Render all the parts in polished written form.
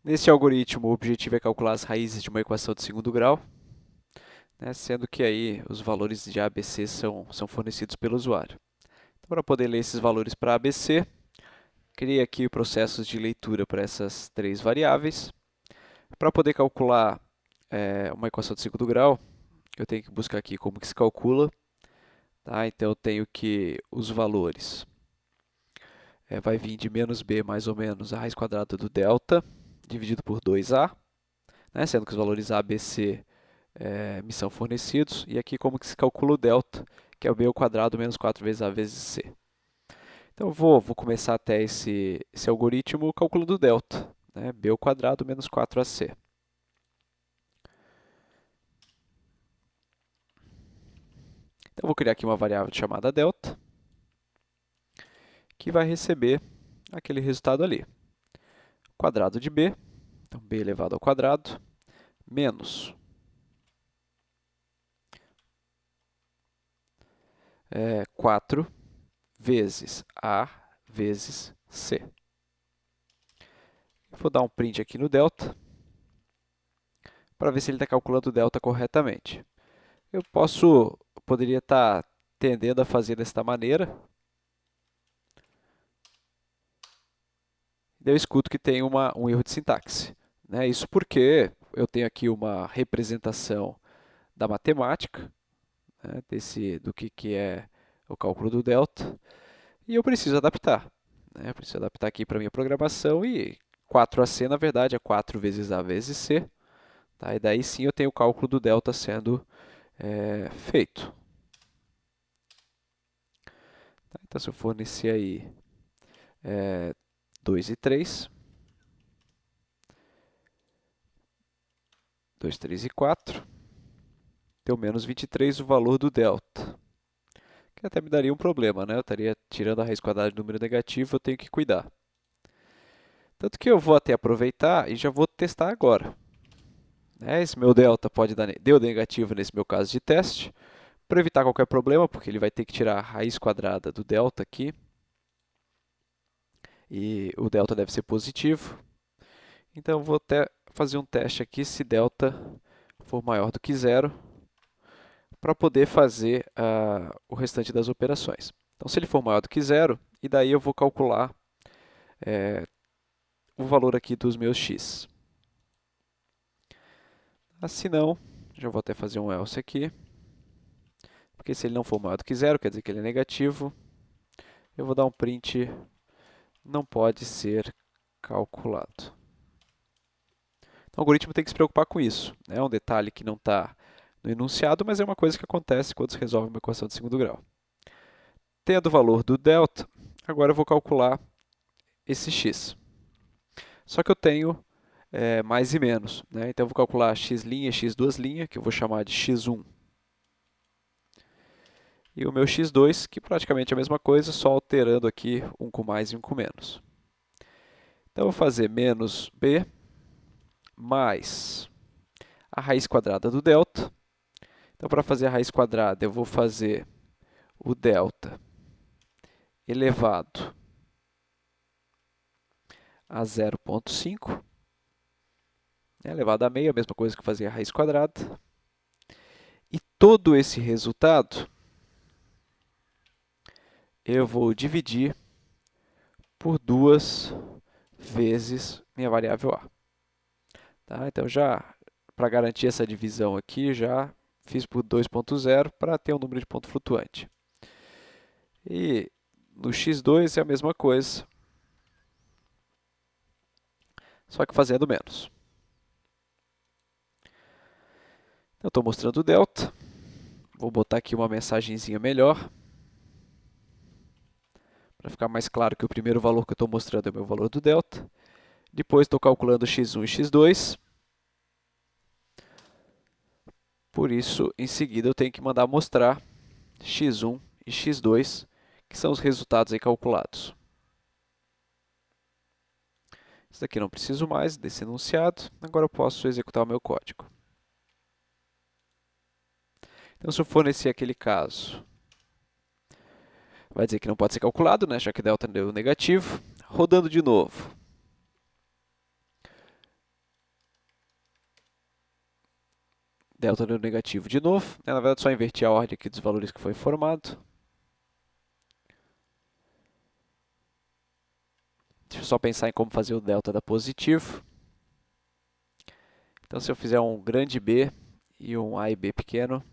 Nesse algoritmo, o objetivo é calcular as raízes de uma equação de segundo grau, né, sendo que aí os valores de A, B, C são fornecidos pelo usuário. Então, para poder ler esses valores para A, B, C, criei aqui processos de leitura para essas três variáveis. Para poder calcular uma equação de segundo grau, eu tenho que buscar aqui como que se calcula. Tá? Então, eu tenho que os valores vai vir de menos b mais ou menos a raiz quadrada do delta, dividido por 2a, né? Sendo que os valores a, b, c me são fornecidos. E aqui como que se calcula o delta, que é o b ao quadrado menos 4 vezes a vezes c. Então, eu vou começar até esse algoritmo calculando o delta, né? B ao quadrado menos 4ac. Então, eu vou criar aqui uma variável chamada delta, que vai receber aquele resultado ali. Quadrado de b, então b elevado ao quadrado, menos 4 vezes a vezes c. Vou dar um print aqui no delta, para ver se ele está calculando o delta corretamente. Eu poderia estar tendendo a fazer desta maneira. Eu escuto que tem um erro de sintaxe, né? Isso porque eu tenho aqui uma representação da matemática, né? Do que é o cálculo do delta, e eu preciso adaptar, né? Eu preciso adaptar aqui para a minha programação, e 4ac, na verdade, é 4 vezes a vezes c. Tá? E daí sim eu tenho o cálculo do delta sendo feito. Tá? Então, se eu fornecer aí 2 e 3, 2, 3 e 4, deu menos 23 o valor do delta, que até me daria um problema, né? Eu estaria tirando a raiz quadrada de número negativo, eu tenho que cuidar. Tanto que eu vou até aproveitar e já vou testar agora. Esse meu delta deu negativo nesse meu caso de teste. Para evitar qualquer problema, porque ele vai ter que tirar a raiz quadrada do delta aqui, e o delta deve ser positivo. Então, eu vou até fazer um teste aqui se delta for maior do que zero, para poder fazer o restante das operações. Então, se ele for maior do que zero, e daí eu vou calcular o valor aqui dos meus x. Se não, já vou até fazer um else aqui, porque se ele não for maior do que zero, quer dizer que ele é negativo. Eu vou dar um print, não pode ser calculado. Então, o algoritmo tem que se preocupar com isso. É um detalhe que não está no enunciado, mas é uma coisa que acontece quando se resolve uma equação de segundo grau. Tendo o valor do delta, agora eu vou calcular esse x. Só que eu tenho mais e menos, né? Então, eu vou calcular x' e x2', que eu vou chamar de x1. E o meu x2, que praticamente é a mesma coisa, só alterando aqui um com mais e um com menos. Então, eu vou fazer menos b mais a raiz quadrada do delta. Então, para fazer a raiz quadrada, eu vou fazer o delta elevado a 0,5, elevado a meio, a mesma coisa que fazer a raiz quadrada. E todo esse resultado eu vou dividir por 2 vezes minha variável a. Tá? Então, para garantir essa divisão aqui, já fiz por 2,0 para ter um número de ponto flutuante. E no x2 é a mesma coisa, só que fazendo menos. Eu estou mostrando o delta. Vou botar aqui uma mensagenzinha melhor, para ficar mais claro que o primeiro valor que eu estou mostrando é o meu valor do delta. Depois estou calculando x1 e x2. Por isso, em seguida, eu tenho que mandar mostrar x1 e x2, que são os resultados aí calculados. Isso daqui não preciso mais desse enunciado. Agora eu posso executar o meu código. Então, se eu fornecer aquele caso, vai dizer que não pode ser calculado, né, já que delta deu negativo. Rodando de novo. delta no negativo de novo. Na verdade, só inverti a ordem aqui dos valores que foi formado. Deixa eu só pensar em como fazer o delta dar positivo. Então, se eu fizer um grande B e um A e B pequeno,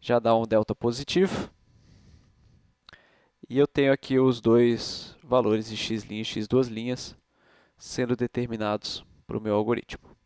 já dá um delta positivo. E eu tenho aqui os dois valores de x' e x duas linhas sendo determinados para o meu algoritmo.